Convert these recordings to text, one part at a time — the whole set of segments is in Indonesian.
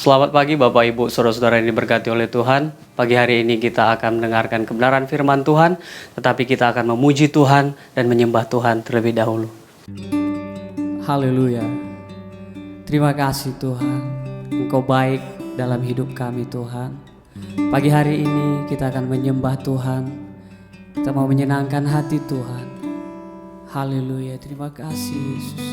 Selamat pagi Bapak Ibu, saudara-saudara yang diberkati oleh Tuhan. Pagi hari ini kita akan mendengarkan kebenaran firman Tuhan, tetapi kita akan memuji Tuhan dan menyembah Tuhan terlebih dahulu. Haleluya. Terima kasih Tuhan, Engkau baik dalam hidup kami Tuhan. Pagi hari ini kita akan menyembah Tuhan, kita mau menyenangkan hati Tuhan. Haleluya, terima kasih Yesus.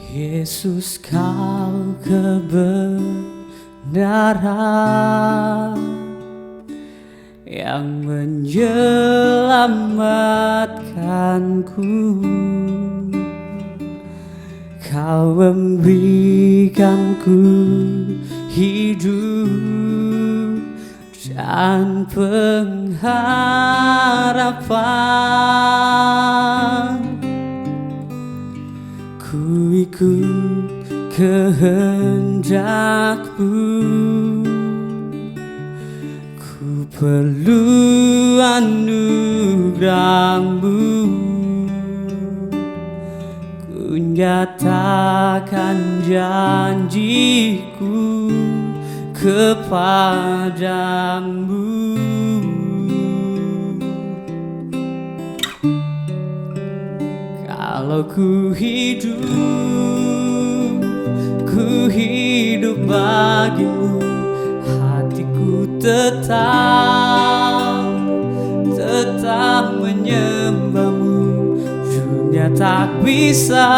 Yesus, Kau kebenaran yang menyelamatkanku. Kau memberikanku hidup dan pengharapan. Ku ikut kehendak-Mu, ku perlu anugerah-Mu. Ku nyatakan janji-Ku kepadamu. Kalau ku hidup bagi-Mu, hatiku tetap menyembah-Mu. Dunia tak bisa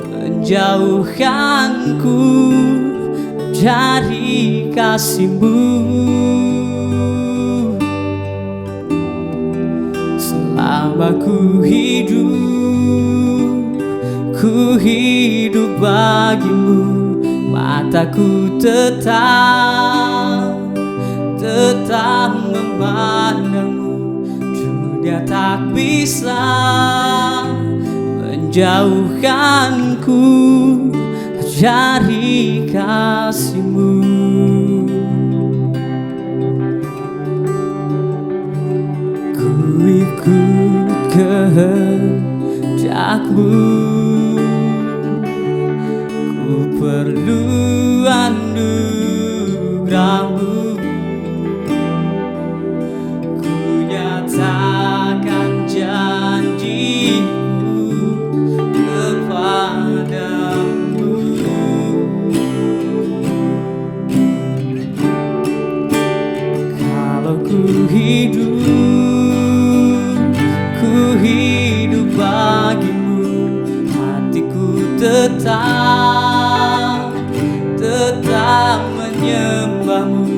menjauhkanku dari kasih-Mu. Selama ku hidup bagi-Mu, mataku tetap memandang-Mu. Dunia tak bisa menjauhkanku dari kasih-Mu. Ku ikut kehendak-Mu, ku perlu anugerah-Mu. Ku nyatakan janji-Mu kepadamu. Kalau ku hidup bagi-Mu, hatiku tetap menyembah-Mu.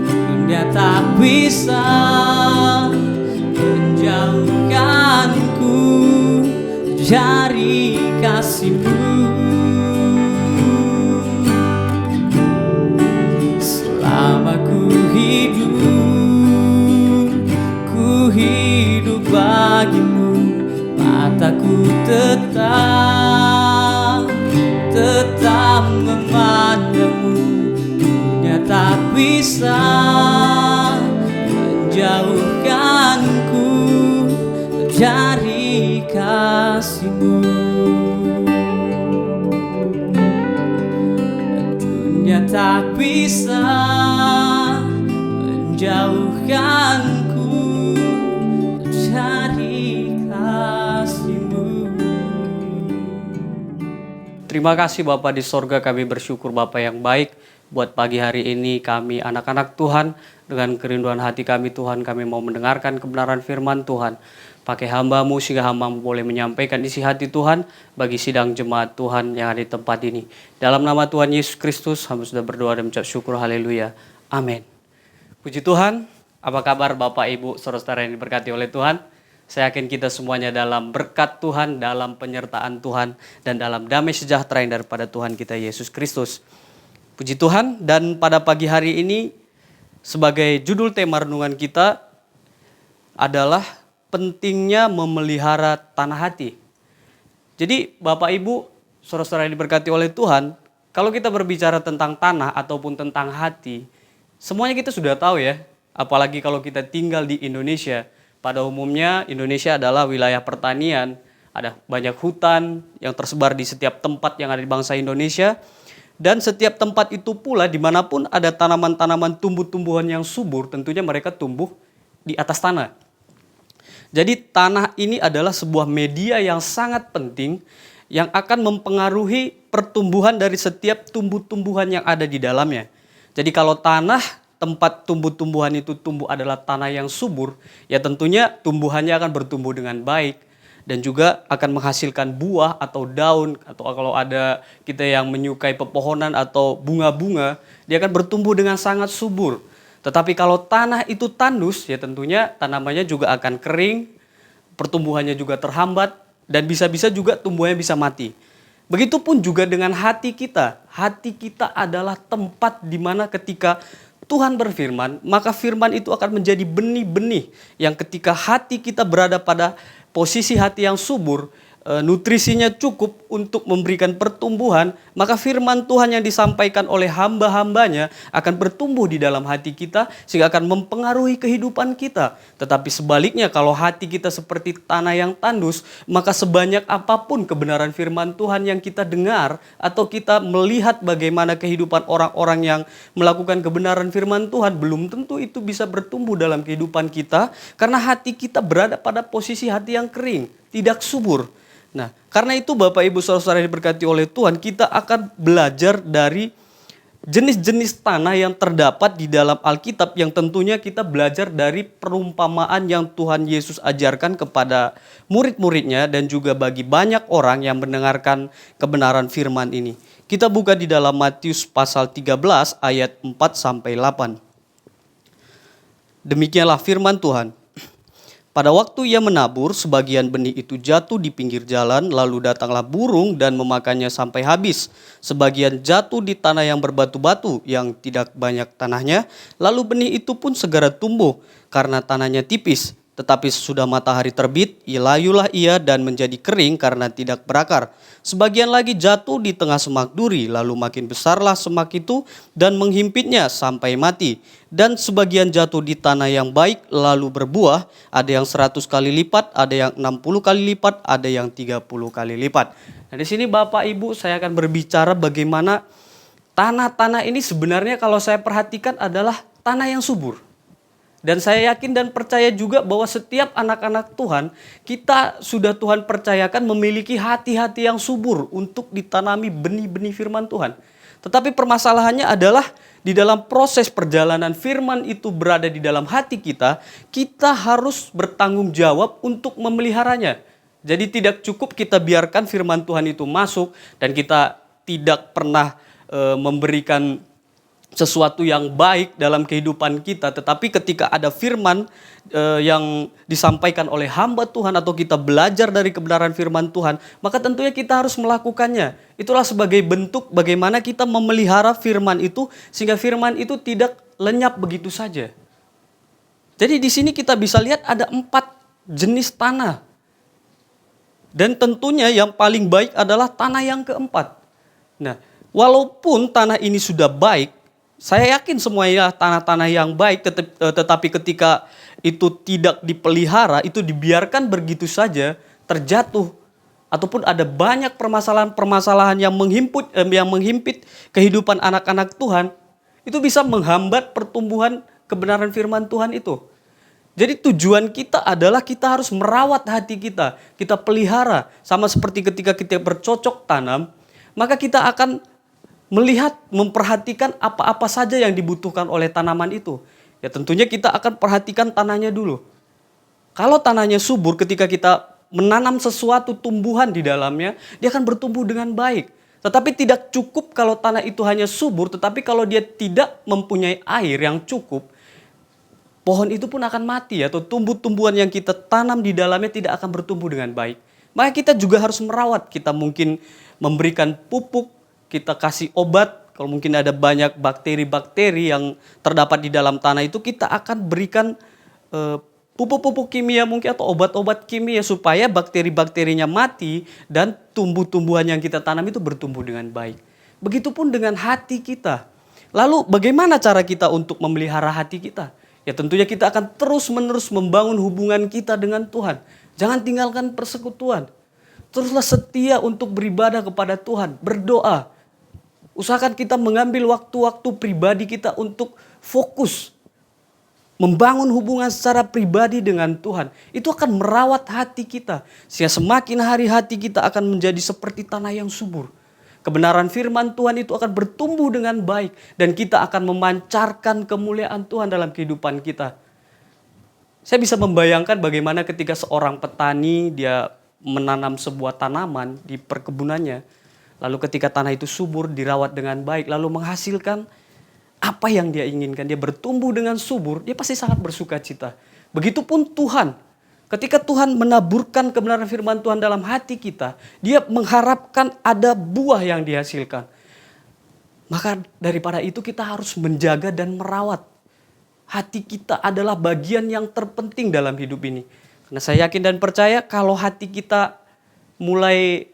Dunia tak bisa menjauhkanku dari kasih-Mu. Selama ku hidup bagi-Mu, mataku tetap memandang-Mu. Dunia tak bisa menjauhkanku dari kasih-Mu. Dunia tak bisa menjauhkanku dari kasih-Mu. Terima kasih Bapa di sorga, kami bersyukur Bapa yang baik. Buat pagi hari ini kami anak-anak Tuhan, dengan kerinduan hati kami Tuhan, kami mau mendengarkan kebenaran firman Tuhan. Pakai hamba-Mu sehingga hamba-Mu boleh menyampaikan isi hati Tuhan bagi sidang jemaat Tuhan yang ada di tempat ini. Dalam nama Tuhan Yesus Kristus, hamba sudah berdoa dan mengucap syukur, haleluya, amin. Puji Tuhan, apa kabar Bapak Ibu, saudara-saudara yang diberkati oleh Tuhan? Saya yakin kita semuanya dalam berkat Tuhan, dalam penyertaan Tuhan, dan dalam damai sejahtera yang daripada Tuhan kita Yesus Kristus. Puji Tuhan, dan pada pagi hari ini sebagai judul tema renungan kita adalah pentingnya memelihara tanah hati. Jadi Bapak Ibu, saudara-saudara yang diberkati oleh Tuhan, kalau kita berbicara tentang tanah ataupun tentang hati, Semuanya kita sudah tahu ya, apalagi kalau kita tinggal di Indonesia. Pada umumnya Indonesia adalah wilayah pertanian, ada banyak hutan yang tersebar di setiap tempat yang ada di bangsa Indonesia. Dan setiap tempat itu pula dimanapun ada tanaman-tanaman tumbuh-tumbuhan yang subur, tentunya mereka tumbuh di atas tanah. Jadi tanah ini adalah sebuah media yang sangat penting yang akan mempengaruhi pertumbuhan dari setiap tumbuh-tumbuhan yang ada di dalamnya. Jadi kalau tanah tempat tumbuh-tumbuhan itu tumbuh adalah tanah yang subur, ya tentunya tumbuhannya akan bertumbuh dengan baik. Dan juga akan menghasilkan buah atau daun, atau kalau ada kita yang menyukai pepohonan atau bunga-bunga, dia akan bertumbuh dengan sangat subur. Tetapi kalau tanah itu tandus, ya tentunya tanamannya juga akan kering, pertumbuhannya juga terhambat, dan bisa-bisa juga tumbuhnya bisa mati. Begitupun juga dengan hati kita. Hati kita adalah tempat di mana ketika Tuhan berfirman, maka firman itu akan menjadi benih-benih yang ketika hati kita berada pada posisi hati yang subur, nutrisinya cukup untuk memberikan pertumbuhan, maka firman Tuhan yang disampaikan oleh hamba-hambanya akan bertumbuh di dalam hati kita sehingga akan mempengaruhi kehidupan kita. Tetapi sebaliknya kalau hati kita seperti tanah yang tandus, maka sebanyak apapun kebenaran firman Tuhan yang kita dengar atau kita melihat bagaimana kehidupan orang-orang yang melakukan kebenaran firman Tuhan, belum tentu itu bisa bertumbuh dalam kehidupan kita karena hati kita berada pada posisi hati yang kering, tidak subur. Nah, karena itu Bapak Ibu Saudara-saudara yang diberkati oleh Tuhan, kita akan belajar dari jenis-jenis tanah yang terdapat di dalam Alkitab yang tentunya kita belajar dari perumpamaan yang Tuhan Yesus ajarkan kepada murid-muridnya dan juga bagi banyak orang yang mendengarkan kebenaran firman ini. Kita buka di dalam Matius pasal 13 ayat 4-8. Demikianlah firman Tuhan. Pada waktu ia menabur, sebagian benih itu jatuh di pinggir jalan, lalu datanglah burung dan memakannya sampai habis. Sebagian jatuh di tanah yang berbatu-batu, yang tidak banyak tanahnya, lalu benih itu pun segera tumbuh, karena tanahnya tipis. Tetapi sesudah matahari terbit, layulah ia dan menjadi kering karena tidak berakar. Sebagian lagi jatuh di tengah semak duri, lalu makin besarlah semak itu dan menghimpitnya sampai mati. Dan sebagian jatuh di tanah yang baik, lalu berbuah, ada yang 100 kali lipat, ada yang 60 kali lipat, ada yang 30 kali lipat. Nah di sini Bapak Ibu saya akan berbicara bagaimana tanah-tanah ini sebenarnya kalau saya perhatikan adalah tanah yang subur. Dan saya yakin dan percaya juga bahwa setiap anak-anak Tuhan, kita sudah Tuhan percayakan memiliki hati-hati yang subur untuk ditanami benih-benih firman Tuhan. Tetapi permasalahannya adalah di dalam proses perjalanan firman itu berada di dalam hati kita, kita harus bertanggung jawab untuk memeliharanya. Jadi tidak cukup kita biarkan firman Tuhan itu masuk dan kita tidak pernah memberikan sesuatu yang baik dalam kehidupan kita, tetapi ketika ada firman yang disampaikan oleh hamba Tuhan atau kita belajar dari kebenaran firman Tuhan, maka tentunya kita harus melakukannya. Itulah sebagai bentuk bagaimana kita memelihara firman itu sehingga firman itu tidak lenyap begitu saja. Jadi di sini kita bisa lihat ada 4 jenis tanah. Dan tentunya yang paling baik adalah tanah yang keempat. Nah, walaupun tanah ini sudah baik, saya yakin semuanya tanah-tanah yang baik, tetapi ketika itu tidak dipelihara, itu dibiarkan begitu saja, terjatuh. Ataupun ada banyak permasalahan-permasalahan yang menghimpit kehidupan anak-anak Tuhan, itu bisa menghambat pertumbuhan kebenaran firman Tuhan itu. Jadi tujuan kita adalah kita harus merawat hati kita, kita pelihara. Sama seperti ketika kita bercocok tanam, maka kita akan melihat, memperhatikan apa-apa saja yang dibutuhkan oleh tanaman itu. Ya tentunya kita akan perhatikan tanahnya dulu. Kalau tanahnya subur, ketika kita menanam sesuatu tumbuhan di dalamnya, dia akan bertumbuh dengan baik. Tetapi tidak cukup kalau tanah itu hanya subur, tetapi kalau dia tidak mempunyai air yang cukup, pohon itu pun akan mati atau tumbuh-tumbuhan yang kita tanam di dalamnya tidak akan bertumbuh dengan baik. Maka kita juga harus merawat, kita mungkin memberikan pupuk, kita kasih obat, kalau mungkin ada banyak bakteri-bakteri yang terdapat di dalam tanah itu, kita akan berikan pupuk-pupuk kimia mungkin atau obat-obat kimia supaya bakteri-bakterinya mati dan tumbuh-tumbuhan yang kita tanam itu bertumbuh dengan baik. Begitupun dengan hati kita. Lalu bagaimana cara kita untuk memelihara hati kita? Ya tentunya kita akan terus-menerus membangun hubungan kita dengan Tuhan. Jangan tinggalkan persekutuan. Teruslah setia untuk beribadah kepada Tuhan, berdoa. Usahakan kita mengambil waktu-waktu pribadi kita untuk fokus membangun hubungan secara pribadi dengan Tuhan. Itu akan merawat hati kita. Sehingga semakin hari hati kita akan menjadi seperti tanah yang subur. Kebenaran firman Tuhan itu akan bertumbuh dengan baik. Dan kita akan memancarkan kemuliaan Tuhan dalam kehidupan kita. Saya bisa membayangkan bagaimana ketika seorang petani dia menanam sebuah tanaman di perkebunannya. Lalu ketika tanah itu subur, dirawat dengan baik, lalu menghasilkan apa yang dia inginkan, dia bertumbuh dengan subur, dia pasti sangat bersuka cita. Begitupun Tuhan, ketika Tuhan menaburkan kebenaran firman Tuhan dalam hati kita, dia mengharapkan ada buah yang dihasilkan. Maka daripada itu kita harus menjaga dan merawat. Hati kita adalah bagian yang terpenting dalam hidup ini. Karena saya yakin dan percaya kalau hati kita mulai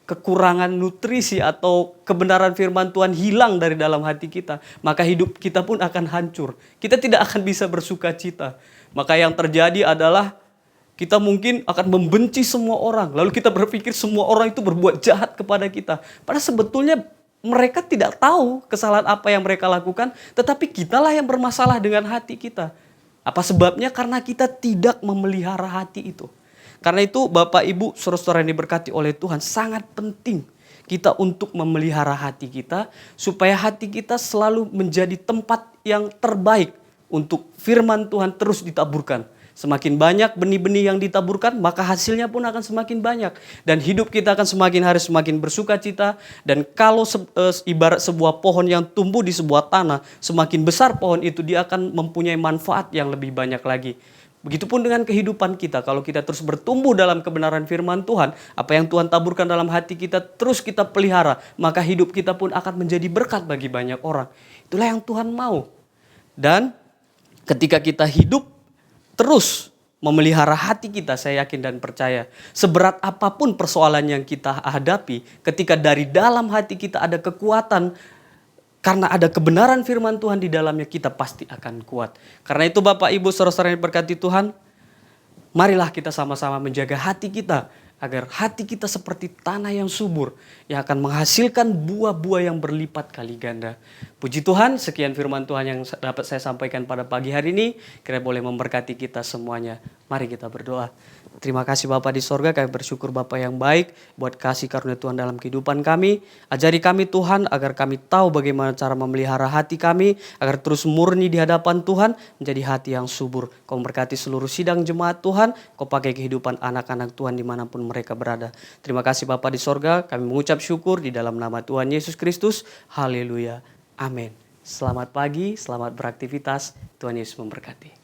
kekurangan nutrisi atau kebenaran firman Tuhan hilang dari dalam hati kita, maka hidup kita pun akan hancur. Kita tidak akan bisa bersuka cita. Maka yang terjadi adalah kita mungkin akan membenci semua orang. Lalu kita berpikir semua orang itu berbuat jahat kepada kita. Padahal sebetulnya mereka tidak tahu kesalahan apa yang mereka lakukan, tetapi kitalah yang bermasalah dengan hati kita. Apa sebabnya? Karena kita tidak memelihara hati itu. Karena itu Bapak Ibu saudara-saudara yang diberkati oleh Tuhan, sangat penting kita untuk memelihara hati kita supaya hati kita selalu menjadi tempat yang terbaik untuk firman Tuhan terus ditaburkan. Semakin banyak benih-benih yang ditaburkan, maka hasilnya pun akan semakin banyak. Dan hidup kita akan semakin hari semakin bersuka cita. Dan kalau ibarat sebuah pohon yang tumbuh di sebuah tanah, semakin besar pohon itu, dia akan mempunyai manfaat yang lebih banyak lagi. Begitupun dengan kehidupan kita, kalau kita terus bertumbuh dalam kebenaran firman Tuhan, apa yang Tuhan taburkan dalam hati kita terus kita pelihara, maka hidup kita pun akan menjadi berkat bagi banyak orang. Itulah yang Tuhan mau. Dan ketika kita hidup terus memelihara hati kita, saya yakin dan percaya, seberat apapun persoalan yang kita hadapi, ketika dari dalam hati kita ada kekuatan, karena ada kebenaran firman Tuhan di dalamnya, kita pasti akan kuat. Karena itu Bapak Ibu saudara-saudara yang diberkati Tuhan, marilah kita sama-sama menjaga hati kita, agar hati kita seperti tanah yang subur, yang akan menghasilkan buah-buah yang berlipat kali ganda. Puji Tuhan, sekian firman Tuhan yang dapat saya sampaikan pada pagi hari ini, kira boleh memberkati kita semuanya. Mari kita berdoa. Terima kasih Bapa di sorga, kami bersyukur Bapa yang baik buat kasih karunia Tuhan dalam kehidupan kami. Ajari kami Tuhan agar kami tahu bagaimana cara memelihara hati kami, agar terus murni di hadapan Tuhan, menjadi hati yang subur. Kau memberkati seluruh sidang jemaat Tuhan, Kau pakai kehidupan anak-anak Tuhan dimanapun mereka berada. Terima kasih Bapa di sorga, kami mengucap syukur di dalam nama Tuhan Yesus Kristus. Haleluya. Amin. Selamat pagi, selamat beraktivitas. Tuhan Yesus memberkati.